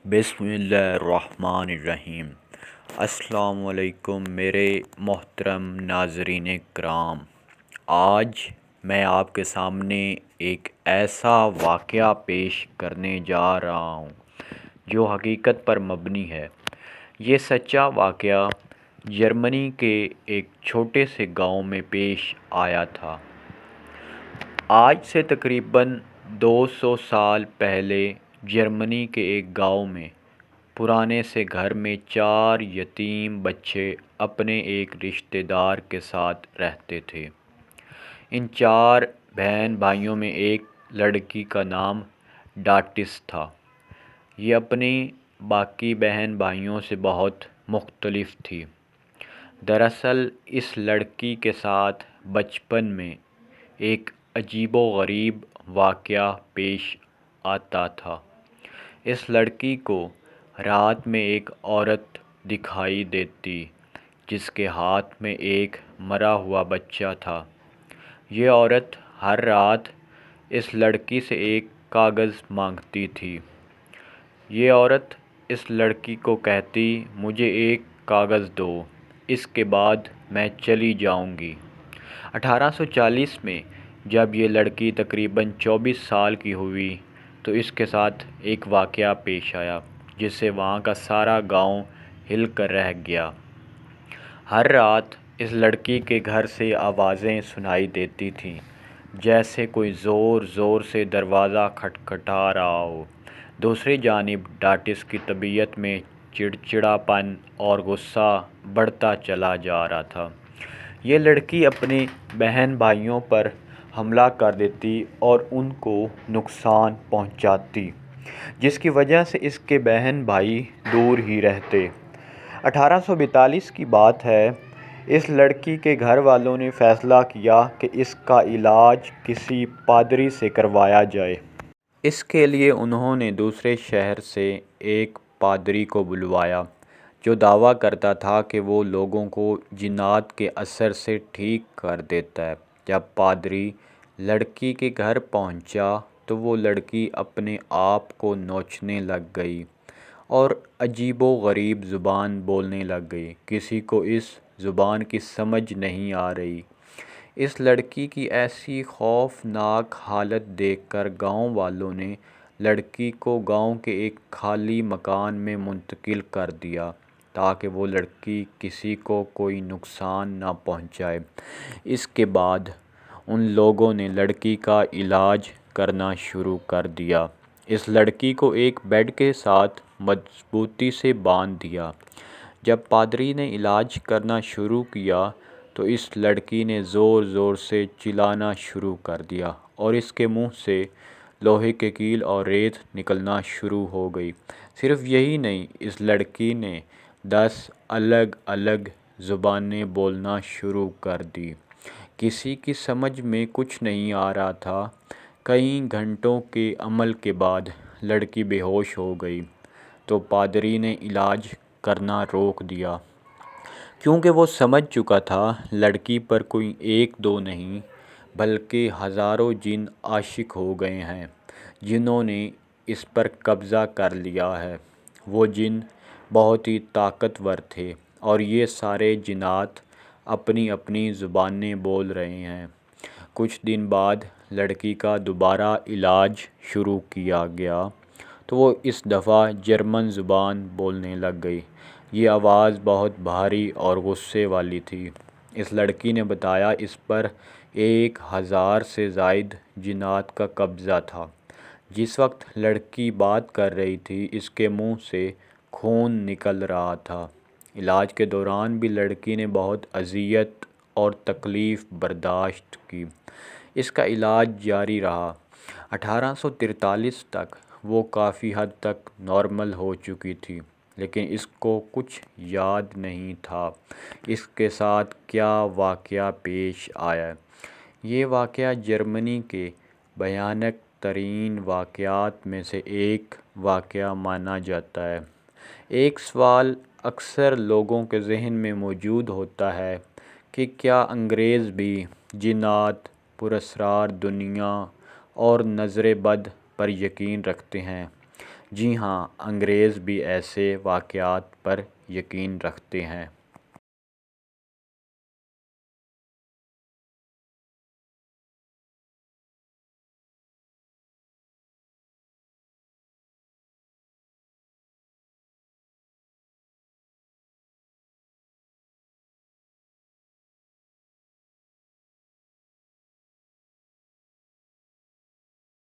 بسم اللہ الرحمن الرحیم۔ السلام علیکم میرے محترم ناظرین کرام۔ آج میں آپ کے سامنے ایک ایسا واقعہ پیش کرنے جا رہا ہوں جو حقیقت پر مبنی ہے۔ یہ سچا واقعہ جرمنی کے ایک چھوٹے سے گاؤں میں پیش آیا تھا۔ آج سے تقریباً 200 سال پہلے جرمنی کے ایک گاؤں میں پرانے سے گھر میں 4 یتیم بچے اپنے ایک رشتہ دار کے ساتھ رہتے تھے۔ ان 4 بہن بھائیوں میں ایک لڑکی کا نام ڈاٹس تھا۔ یہ اپنی باقی بہن بھائیوں سے بہت مختلف تھی۔ دراصل اس لڑکی کے ساتھ بچپن میں ایک عجیب و غریب واقعہ پیش آتا تھا۔ اس لڑکی کو رات میں ایک عورت دکھائی دیتی جس کے ہاتھ میں ایک مرا ہوا بچہ تھا۔ یہ عورت ہر رات اس لڑکی سے ایک کاغذ مانگتی تھی۔ یہ عورت اس لڑکی کو کہتی، مجھے ایک کاغذ دو، اس کے بعد میں چلی جاؤں گی۔ 1840 میں جب یہ لڑکی تقریباً 24 سال کی ہوئی تو اس کے ساتھ ایک واقعہ پیش آیا جس سے وہاں کا سارا گاؤں ہل کر رہ گیا۔ ہر رات اس لڑکی کے گھر سے آوازیں سنائی دیتی تھیں، جیسے کوئی زور زور سے دروازہ کھٹکھٹا رہا ہو۔ دوسری جانب ڈاٹس کی طبیعت میں چڑچڑاپن اور غصہ بڑھتا چلا جا رہا تھا۔ یہ لڑکی اپنے بہن بھائیوں پر حملہ کر دیتی اور ان کو نقصان پہنچاتی، جس کی وجہ سے اس کے بہن بھائی دور ہی رہتے۔ 1842 کی بات ہے۔ اس لڑکی کے گھر والوں نے فیصلہ کیا کہ اس کا علاج کسی پادری سے کروایا جائے۔ اس کے لیے انہوں نے دوسرے شہر سے ایک پادری کو بلوایا جو دعویٰ کرتا تھا کہ وہ لوگوں کو جنات کے اثر سے ٹھیک کر دیتا ہے۔ جب پادری لڑکی کے گھر پہنچا تو وہ لڑکی اپنے آپ کو نوچنے لگ گئی اور عجیب و غریب زبان بولنے لگ گئی۔ کسی کو اس زبان کی سمجھ نہیں آ رہی۔ اس لڑکی کی ایسی خوفناک حالت دیکھ کر گاؤں والوں نے لڑکی کو گاؤں کے ایک خالی مکان میں منتقل کر دیا تاکہ وہ لڑکی کسی کو کوئی نقصان نہ پہنچائے۔ اس کے بعد ان لوگوں نے لڑکی کا علاج کرنا شروع کر دیا۔ اس لڑکی کو ایک بیڈ کے ساتھ مضبوطی سے باندھ دیا۔ جب پادری نے علاج کرنا شروع کیا تو اس لڑکی نے زور زور سے چلانا شروع کر دیا اور اس کے منہ سے لوہے کے کیل اور ریت نکلنا شروع ہو گئی۔ صرف یہی نہیں، اس لڑکی نے 10 الگ الگ زبانیں بولنا شروع کر دی۔ کسی کی سمجھ میں کچھ نہیں آ رہا تھا۔ کئی گھنٹوں کے عمل کے بعد لڑکی بے ہوش ہو گئی تو پادری نے علاج کرنا روک دیا، کیونکہ وہ سمجھ چکا تھا لڑکی پر کوئی ایک دو نہیں بلکہ ہزاروں جن عاشق ہو گئے ہیں جنہوں نے اس پر قبضہ کر لیا ہے۔ وہ جن بہت ہی طاقتور تھے اور یہ سارے جنات اپنی اپنی زبانیں بول رہے ہیں۔ کچھ دن بعد لڑکی کا دوبارہ علاج شروع کیا گیا تو وہ اس دفعہ جرمن زبان بولنے لگ گئی۔ یہ آواز بہت بھاری اور غصے والی تھی۔ اس لڑکی نے بتایا اس پر 1000 سے زائد جنات کا قبضہ تھا۔ جس وقت لڑکی بات کر رہی تھی اس کے منہ سے خون نکل رہا تھا۔ علاج کے دوران بھی لڑکی نے بہت اذیت اور تکلیف برداشت کی۔ اس کا علاج جاری رہا۔ 1843 تک وہ کافی حد تک نارمل ہو چکی تھی، لیکن اس کو کچھ یاد نہیں تھا اس کے ساتھ کیا واقعہ پیش آیا۔ یہ واقعہ جرمنی کے بھیانک ترین واقعات میں سے ایک واقعہ مانا جاتا ہے۔ ایک سوال اکثر لوگوں کے ذہن میں موجود ہوتا ہے کہ کیا انگریز بھی جنات، پراسرار دنیا اور نظر بد پر یقین رکھتے ہیں؟ جی ہاں، انگریز بھی ایسے واقعات پر یقین رکھتے ہیں۔